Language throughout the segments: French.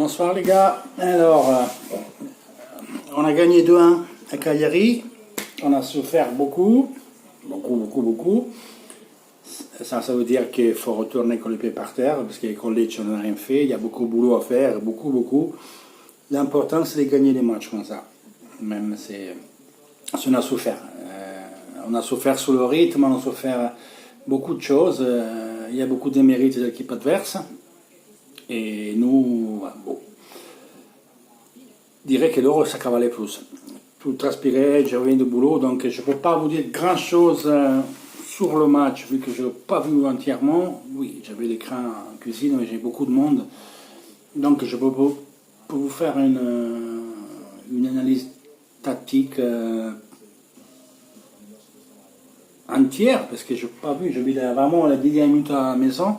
Bonsoir les gars. Alors, on a gagné 2-1 à Cagliari. On a souffert beaucoup. Beaucoup. Ça veut dire qu'il faut retourner con les pieds par terre, parce qu'avec Lecce on n'a rien fait. Il y a beaucoup de boulot à faire, beaucoup. L'important c'est de gagner les matchs comme ça. Même si on a souffert. On a souffert sous le rythme, on a souffert beaucoup de choses. Il y a beaucoup de mérites de l'équipe adverse. Et nous, bon, je dirais que l'euro, ça cavalait plus. Tout transpirait, je reviens du boulot, donc je ne peux pas vous dire grand-chose sur le match, vu que je n'ai pas vu entièrement. Oui, j'avais l'écran en cuisine, mais j'ai beaucoup de monde. Donc je peux vous faire une analyse tactique entière, parce que je n'ai pas vu, j'ai vu vraiment la 10 minutes à la maison.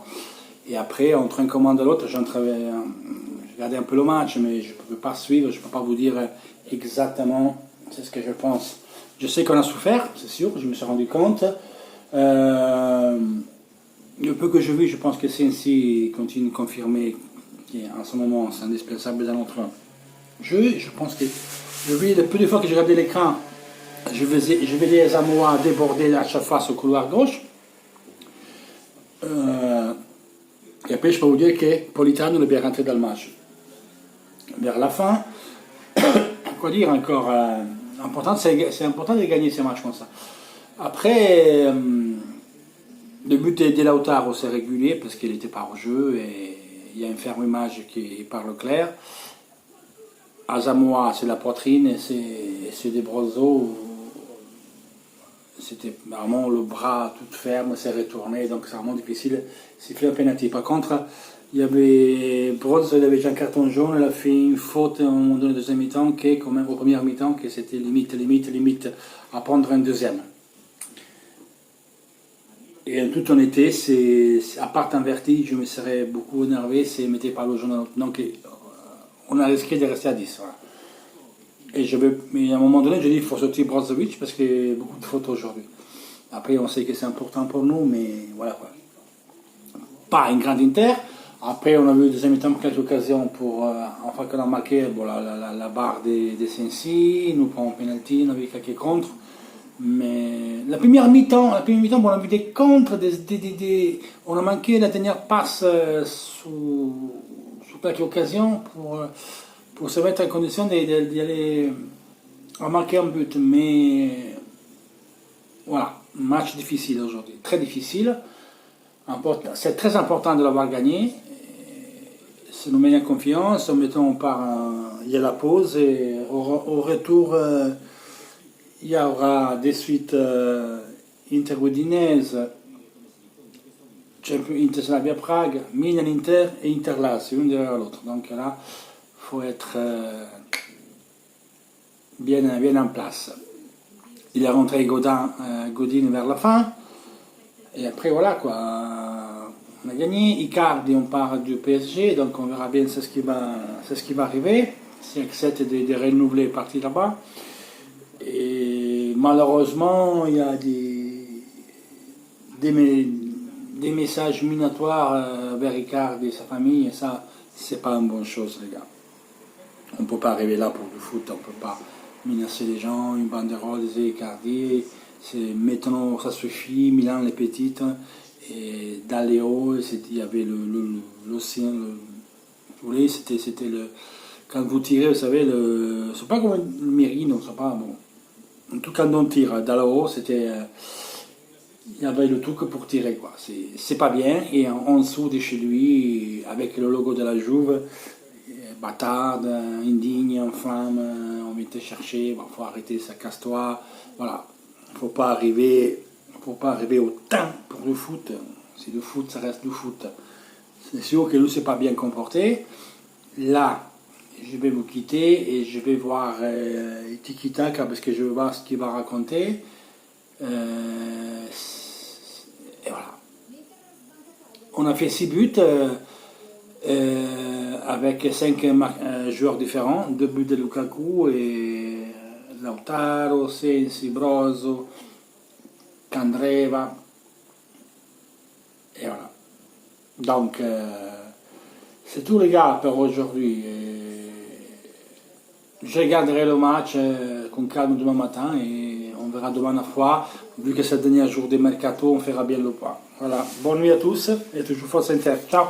Et après, entre un commande et l'autre, je regardais un peu le match, mais je ne peux pas suivre, je ne peux pas vous dire exactement ce que je pense. Je sais qu'on a souffert, c'est sûr, je me suis rendu compte. Le peu que je vis, je pense que Sensi continue de confirmer qu'en ce moment, c'est indispensable dans notre jeu. Je pense que je vis, le peu de fois que j'ai regardé l'écran, je vais les Amois déborder à chaque fois sur le couloir gauche. Et après, je peux vous dire que Politano est bien rentré dans le match. Vers la fin, quoi dire encore, c'est important de gagner ces matchs comme ça. Après, le but de Lautaro, c'est régulier parce qu'il n'était pas au jeu et il y a un fermage qui parle clair. Asamoah, c'est la poitrine et c'est des Brozzo. C'était vraiment le bras tout ferme, c'est retourné, donc c'est vraiment difficile. C'est fait un penalty. Par contre, il y avait Broz, il avait déjà un carton jaune, il a fait une faute au moment de la deuxième mi-temps, qui quand même au premier mi-temps, que c'était limite à prendre un deuxième. Et en toute honnêteté, à part un vertige, je me serais beaucoup énervé s'il ne mettait pas le jaune. Donc on a risqué de rester à 10. Voilà. Mais à un moment donné, je dis qu'il faut sortir Brozovic parce qu'il y a beaucoup de fautes aujourd'hui. Après, on sait que c'est important pour nous, mais voilà quoi. Pas une grande Inter. Après, on a vu deuxième temps quelques occasions pour, enfin qu'on a marqué bon, la barre des Sensi, nous prend un penalty, on a vu quelques contres. Mais la première mi-temps, bon, on a vu des contres, on a manqué la dernière passe sous quelques occasions pour se mettre en condition d'y aller à marquer un but. Mais voilà, match difficile aujourd'hui, très difficile. C'est très important de l'avoir gagné. Ça nous met en confiance. Mettons, il y a la pause et au retour, il y aura des suites Inter Udinese, Inter Slavia Prague, Milan Inter et Inter Lazio, l'une derrière l'autre. Donc là, il faut être bien en place. Il est rentré Godin vers la fin. Et après, voilà quoi. On a gagné. Icardi, on part du PSG, donc on verra bien ce qui va arriver. S'il accepte de renouveler parti là-bas. Et malheureusement, il y a des messages minatoires vers Icardi et sa famille, et ça, c'est pas une bonne chose, les gars. On ne peut pas arriver là pour du foot, on ne peut pas menacer les gens, une banderole des Icardi. Maintenant, ça suffit, Milan les petites, et dans les hauts, il y avait l'océan, vous voyez, c'était le. Quand vous tirez, vous savez, c'est pas comme le Merino, c'est pas bon. En tout cas, quand on tire dans le haut, il y avait le truc pour tirer, quoi. C'est pas bien, et en dessous de chez lui, avec le logo de la Juve, bâtard, indigne, en flamme, on vient te chercher, il faut arrêter, ça casse-toi, voilà. Faut pas arriver au temps pour le foot. C'est le foot, ça reste du foot. C'est sûr que lui s'est pas bien comporté. Là, je vais vous quitter et je vais voir Tiki Taka parce que je veux voir ce qu'il va raconter. Et voilà. On a fait 6 buts avec 5 joueurs différents, 2 buts de Lukaku et Lautaro, Sensi, Brozo, Candreva, et voilà. Donc, C'est tout les gars pour aujourd'hui. Je regarderai le match con calme demain matin et on verra demain la fois. Vu que c'est le dernier jour des mercato, on fera bien le point. Voilà. Bonne nuit à tous et toujours force Inter. Ciao.